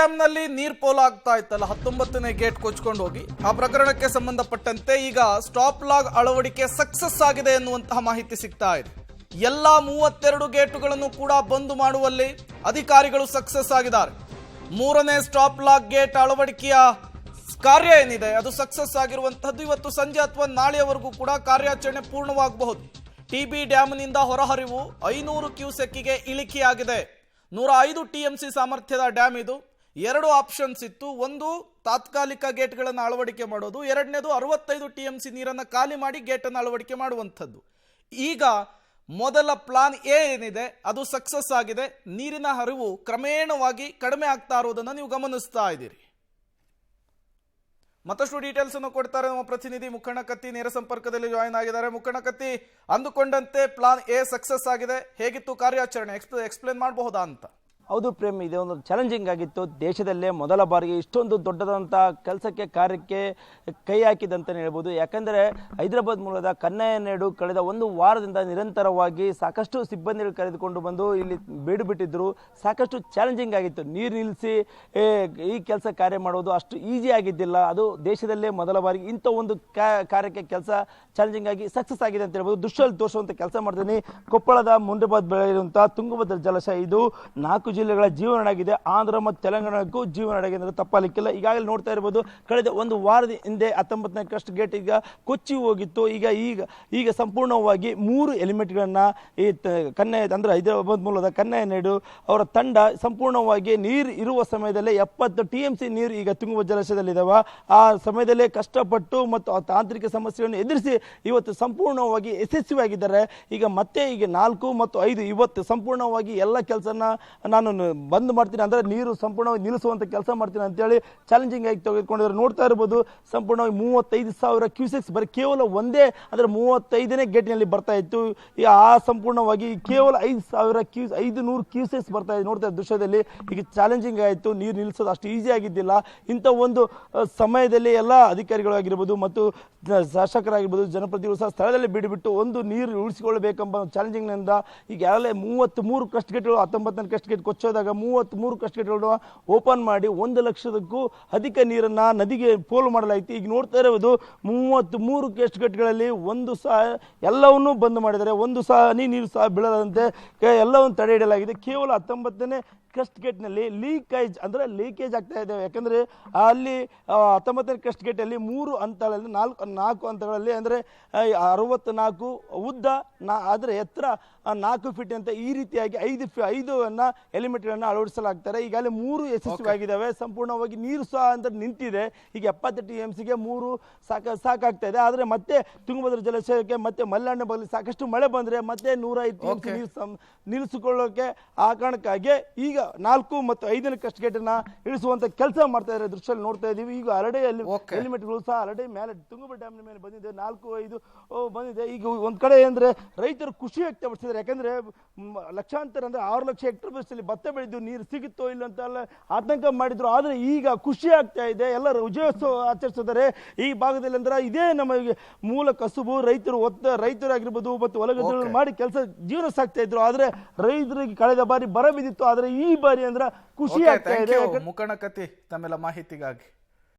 ಡ್ಯಾಂನಲ್ಲಿ ನೀರು ಪೋಲಾಗ್ತಾ ಇತ್ತಲ್ಲ 19ನೇ ಗೇಟ್ ಕೊಚ್ಕೊಂಡು ಹೋಗಿ ಆ ಪ್ರಕರಣಕ್ಕೆ ಸಂಬಂಧಪಟ್ಟಂತೆ ಈಗ ಸ್ಟಾಪ್ ಲಾಗ್ ಅಳವಡಿಕೆ ಸಕ್ಸಸ್ ಆಗಿದೆ ಎನ್ನುವಂತಹ ಮಾಹಿತಿ ಸಿಗ್ತಾ ಇದೆ. ಎಲ್ಲ 32 ಗೇಟುಗಳನ್ನು ಕೂಡ ಬಂದ್ ಮಾಡುವಲ್ಲಿ ಅಧಿಕಾರಿಗಳು ಸಕ್ಸಸ್ ಆಗಿದ್ದಾರೆ. 3ನೇ ಸ್ಟಾಪ್ ಲಾಗ್ ಗೇಟ್ ಅಳವಡಿಕೆಯ ಕಾರ್ಯ ಏನಿದೆ ಅದು ಸಕ್ಸಸ್ ಆಗಿರುವಂತಹದ್ದು. ಇವತ್ತು ಸಂಜೆ ಅಥವಾ ನಾಳೆಯವರೆಗೂ ಕೂಡ ಕಾರ್ಯಾಚರಣೆ ಪೂರ್ಣವಾಗಬಹುದು. ಟಿಬಿ ಡ್ಯಾಮ್ನಿಂದ ಹೊರಹರಿವು 500 ಕ್ಯೂಸೆಕ್ಕಿಗೆ ಇಳಿಕೆಯಾಗಿದೆ. 105 TMC ಸಾಮರ್ಥ್ಯದ ಡ್ಯಾಮ್ ಇದು. 2 ಆಪ್ಷನ್ಸ್ ಇತ್ತು. ಒಂದು, ತಾತ್ಕಾಲಿಕ ಗೇಟ್ಗಳನ್ನು ಅಳವಡಿಕೆ ಮಾಡೋದು. ಎರಡನೇದು 65 TMC ನೀರನ್ನು ಖಾಲಿ ಮಾಡಿ ಗೇಟನ್ನು ಅಳವಡಿಕೆ ಮಾಡುವಂಥದ್ದು. ಈಗ ಮೊದಲ ಪ್ಲಾನ್ ಎ ಏನಿದೆ ಅದು ಸಕ್ಸಸ್ ಆಗಿದೆ. ನೀರಿನ ಹರಿವು ಕ್ರಮೇಣವಾಗಿ ಕಡಿಮೆ ಆಗ್ತಾ ಇರೋದನ್ನು ನೀವು ಗಮನಿಸ್ತಾ ಇದ್ದೀರಿ. ಮತ್ತಷ್ಟು ಡೀಟೇಲ್ಸ್ ಅನ್ನು ಕೊಡ್ತಾರೆ ನಮ್ಮ ಪ್ರತಿನಿಧಿ ಮುಖಣ್ಣ ಕತ್ತಿ, ನೇರ ಸಂಪರ್ಕದಲ್ಲಿ ಜಾಯಿನ್ ಆಗಿದ್ದಾರೆ. ಮುಖಣ್ಣ ಕತ್ತಿ, ಅಂದುಕೊಂಡಂತೆ ಪ್ಲಾನ್ ಎ ಸಕ್ಸಸ್ ಆಗಿದೆ, ಹೇಗಿತ್ತು ಕಾರ್ಯಾಚರಣೆ ಎಕ್ಸ್ಪ್ಲೇನ್ ಮಾಡಬಹುದಾ ಅಂತ? ಹೌದು ಪ್ರೇಮ್, ಇದೇ ಒಂದು ಚಾಲೆಂಜಿಂಗ್ ಆಗಿತ್ತು. ದೇಶದಲ್ಲೇ ಮೊದಲ ಬಾರಿಗೆ ಇಷ್ಟೊಂದು ದೊಡ್ಡದಂಥ ಕೆಲಸಕ್ಕೆ ಕಾರ್ಯಕ್ಕೆ ಕೈ ಹಾಕಿದಂತಲೇ ಹೇಳ್ಬೋದು. ಯಾಕಂದರೆ ಹೈದರಾಬಾದ್ ಮೂಲದ ಕನ್ನಯ್ಯ ನಾಯ್ಡು ಕಳೆದ ಒಂದು ವಾರದಿಂದ ನಿರಂತರವಾಗಿ ಸಾಕಷ್ಟು ಸಿಬ್ಬಂದಿಗಳು ಕರೆದುಕೊಂಡು ಬಂದು ಇಲ್ಲಿ ಬೇಡು ಬಿಟ್ಟಿದ್ದರು. ಸಾಕಷ್ಟು ಚಾಲೆಂಜಿಂಗ್ ಆಗಿತ್ತು. ನೀರು ನಿಲ್ಲಿಸಿ ಈ ಕೆಲಸ ಕಾರ್ಯ ಮಾಡೋದು ಅಷ್ಟು ಈಸಿ ಆಗಿದ್ದಿಲ್ಲ. ಅದು ದೇಶದಲ್ಲೇ ಮೊದಲ ಬಾರಿಗೆ ಇಂಥ ಒಂದು ಕಾರ್ಯಕ್ಕೆ ಕೆಲಸ ಚಾಲೆಂಜಿಂಗ್ ಆಗಿ ಸಕ್ಸಸ್ ಆಗಿದೆ ಅಂತ ಹೇಳ್ಬೋದು. ದೃಶ್ಯದಲ್ಲಿ ತೋರಿಸುವಂಥ ಕೆಲಸ ಮಾಡ್ತೀನಿ. ಕೊಪ್ಪಳದ ಮುಂಡಬಾದ್ ಬೆಳೆ ಇರುವಂಥ ತುಂಗಭದ್ರಾ ಜಲಾಶಯ ಇದು 4 ಜಿಲ್ಲೆಗಳ ಜೀವನಾಡಿಯಾಗಿದೆ. ಆಂಧ್ರ ಮತ್ತು ತೆಲಂಗಾಣಕ್ಕೂ ಜೀವನಾಡಿಯಾಗಿದೆ ಅಂದರೆ ತಪ್ಪಾಲಿಕ್ಕಿಲ್ಲ. ಈಗಾಗಲೇ ನೋಡ್ತಾ ಇರ್ಬೋದು, ಕಳೆದ ಒಂದು ವಾರದ ಹಿಂದೆ 19ನೇ ಕ್ರಸ್ಟ್ ಗೇಟ್ ಈಗ ಕೊಚ್ಚಿ ಹೋಗಿತ್ತು. ಈಗ ಸಂಪೂರ್ಣವಾಗಿ 3 ಎಲಿಮೆಂಟ್ಗಳನ್ನು ಈ ಕನ್ನಯ್ಯ ಅಂದರೆ ಹೈದರಾಬಾದ್ ಮೂಲದ ಕನ್ನಯ್ಯ ನಾಯ್ಡು ಅವರ ತಂಡ ಸಂಪೂರ್ಣವಾಗಿ ನೀರು ಇರುವ ಸಮಯದಲ್ಲೇ 70 TMC ನೀರು ಈಗ ತುಂಗಭದ್ರಾ ಜಲಾಶಯದಲ್ಲಿದ್ದಾವೆ. ಆ ಸಮಯದಲ್ಲೇ ಕಷ್ಟಪಟ್ಟು ಮತ್ತು ತಾಂತ್ರಿಕ ಸಮಸ್ಯೆಯನ್ನು ಎದುರಿಸಿ ಇವತ್ತು ಸಂಪೂರ್ಣವಾಗಿ ಯಶಸ್ವಿಯಾಗಿದ್ದಾರೆ. ಈಗ 4 ಮತ್ತು 5 ಇವತ್ತು ಸಂಪೂರ್ಣವಾಗಿ ಎಲ್ಲ ಕೆಲಸನ ನಾನು ಬಂದ್ ಮಾಡ್ತೀನಿ ಅಂದರೆ ನೀರು ಸಂಪೂರ್ಣವಾಗಿ ನಿಲ್ಲಿಸುವಂಥ ಕೆಲಸ ಮಾಡ್ತೀನಿ ಅಂತೇಳಿ ಚಾಲೆಂಜಿಂಗ್ ಆಗಿ ತೆಗೆದುಕೊಂಡಿದ್ದಾರೆ. ನೋಡ್ತಾ ಇರ್ಬೋದು, ಸಂಪೂರ್ಣವಾಗಿ 35,000 ಕ್ಯೂಸೆಕ್ಸ್ ಬರೀ ಕೇವಲ ಒಂದೇ ಅಂದರೆ 35ನೇ ಗೇಟ್ನಲ್ಲಿ ಬರ್ತಾ ಇತ್ತು. ಆ ಸಂಪೂರ್ಣವಾಗಿ ಕೇವಲ 500 ಕ್ಯೂಸೆಕ್ಸ್ ಬರ್ತಾ ಇದೆ. ನೋಡ್ತಾ ದೃಶ್ಯದಲ್ಲಿ ಈಗ ಚಾಲೆಂಜಿಂಗ್ ಆಯಿತು. ನೀರು ನಿಲ್ಲಿಸೋದು ಅಷ್ಟು ಈಸಿ ಆಗಿದ್ದಿಲ್ಲ. ಇಂಥ ಒಂದು ಸಮಯದಲ್ಲಿ ಎಲ್ಲ ಅಧಿಕಾರಿಗಳಾಗಿರ್ಬೋದು ಮತ್ತು ಶಾಸಕರಾಗಿರ್ಬೋದು, ಜನಪ್ರತಿನಿಧಿಗಳು ಸಹ ಸ್ಥಳದಲ್ಲಿ ಬಿಟ್ಟು ಒಂದು ನೀರು ಉಳಿಸಿಕೊಳ್ಳಬೇಕೆಂಬ ಚಾಲೆಂಜಿಂಗ್ನಿಂದ ಈಗಾಗಲೇ 33 ಕ್ರಸ್ಟ್ ಗೇಟ್ಗಳು 19ನೇ ಕ್ರಸ್ಟ್ ಗೇಟ್ ಕೊಚ್ಚೋದಾಗ 33 ಕ್ರಸ್ಟ್ ಗೇಟ್ಗಳನ್ನು ಓಪನ್ ಮಾಡಿ 1 ಲಕ್ಷಕ್ಕೂ ಅಧಿಕ ನೀರನ್ನು ನದಿಗೆ ಪೋಲು ಮಾಡಲಾಯಿತು. ಈಗ ನೋಡ್ತಾ ಇರೋದು 33 ಕ್ರಸ್ಟ್ ಗೇಟ್ಗಳಲ್ಲಿ ಒಂದು ಸಹ ಎಲ್ಲವನ್ನೂ ಬಂದ್ ಮಾಡಿದ್ದಾರೆ. ಒಂದು ಸಹ ನೀರು ಸಹ ಬೀಳದಂತೆ ಎಲ್ಲವನ್ನು ತಡೆ ಹಿಡಿಯಲಾಗಿದೆ. ಕೇವಲ 19ನೇ ಕ್ರಸ್ಟ್ ಗೇಟ್ನಲ್ಲಿ ಲೀಕೇಜ್ ಆಗ್ತಾ ಇದೆ. ಯಾಕಂದರೆ ಅಲ್ಲಿ 19ನೇ ಕ್ರಸ್ಟ್ ಗೇಟಲ್ಲಿ 3 ಹಂತಗಳಲ್ಲಿ 4 ಹಂತಗಳಲ್ಲಿ ಅಂದರೆ 64 ಉದ್ದ ಆದರೆ ಎತ್ತರ 4 ಫೀಟ್ ಅಂತ ಈ ರೀತಿಯಾಗಿ 5 ಎಲಿಮೆಂಟ್ಗಳನ್ನು ಅಳವಡಿಸಲಾಗ್ತಾರೆ. ಈಗಾಗಲೇ 3 ಯಶಸ್ವಿಯಾಗಿದ್ದಾವೆ. ಸಂಪೂರ್ಣವಾಗಿ ನೀರು ಸಹ ಅಂತ ನಿಂತಿದೆ. ಈಗ 70 TMCಗೆ 3 ಸಾಕಾಗ್ತಾ ಇದೆ. ಆದರೆ ಮತ್ತೆ ತುಂಗಭದ್ರಾ ಜಲಾಶಯಕ್ಕೆ ಮತ್ತೆ ಮಲೆನಾಡಿನ ಬಗ್ಗೆ ಸಾಕಷ್ಟು ಮಳೆ ಬಂದರೆ ಮತ್ತೆ 105 TMC ನೀರು ನಿಲ್ಲಿಸಿಕೊಳ್ಳೋಕೆ ಆ ಕಾರಣಕ್ಕಾಗಿ ಈಗ 4 ಮತ್ತು 5ನೇ ಕ್ರಸ್ಟ್ ಗೇಟನ್ನು ಇಳಿಸುವಂತ ಕೆಲಸ ಮಾಡ್ತಾ ಇದ್ದಾರೆ. ದೃಶ್ಯದಲ್ಲಿ ನೋಡ್ತಾ ಇದ್ದೀವಿ. ಈಗ ಹರಡೆಯಲ್ಲಿ ಎಲಿಮೆಂಟ್ಗಳು ಸಹ ಹರಡೆ ಮೇಲೆ ತುಂಗಭದ್ರಾ ಡ್ಯಾಮ್ ಮೇಲೆ ಬಂದಿದೆ. 4, 5 ಬಂದಿದೆ. ಈಗ ಒಂದ್ ಕಡೆ ಅಂದ್ರೆ ರೈತರು ಖುಷಿ ವ್ಯಕ್ತಪಡಿಸಿದ್ದಾರೆ. ಯಾಕಂದ್ರೆ ಲಕ್ಷಾಂತರ ಅಂದ್ರೆ 6 ಲಕ್ಷ ಹೆಕ್ಟರ್ ಪ್ರದೇಶದಲ್ಲಿ ಭತ್ತ ಬೆಳೆದು ನೀರು ಸಿಗುತ್ತೋ ಇಲ್ಲ ಅಂತ ಆತಂಕ ಮಾಡಿದ್ರು. ಆದ್ರೆ ಈಗ ಖುಷಿ ಆಗ್ತಾ ಇದೆ. ಎಲ್ಲರೂ ವಿಜಯೋತ್ಸವ ಆಚರಿಸಿದ್ದಾರೆ ಈ ಭಾಗದಲ್ಲಿ. ಅಂದ್ರೆ ಇದೇ ನಮಗೆ ಮೂಲ ಕಸುಬು. ರೈತರಾಗಿರ್ಬೋದು ಮತ್ತು ಹೊಲಗದ್ದೆಗಳನ್ನು ಮಾಡಿ ಕೆಲಸ ಜೀವನ ಸಾಕ್ತಾ ಇದ್ರು. ಆದ್ರೆ ರೈತರಿಗೆ ಕಳೆದ ಬಾರಿ ಬರ ಬಿದ್ದಿತ್ತು. ಆದ್ರೆ ಈ ಬಾರಿ ಅಂದ್ರೆ ಖುಷಿ ಆಗ್ತಾ ಇದೆ. ಮುಖಣ್ಣ ಕತ್ತಿ ತಮ್ಮೆಲ್ಲ ಮಾಹಿತಿಗಾಗಿ.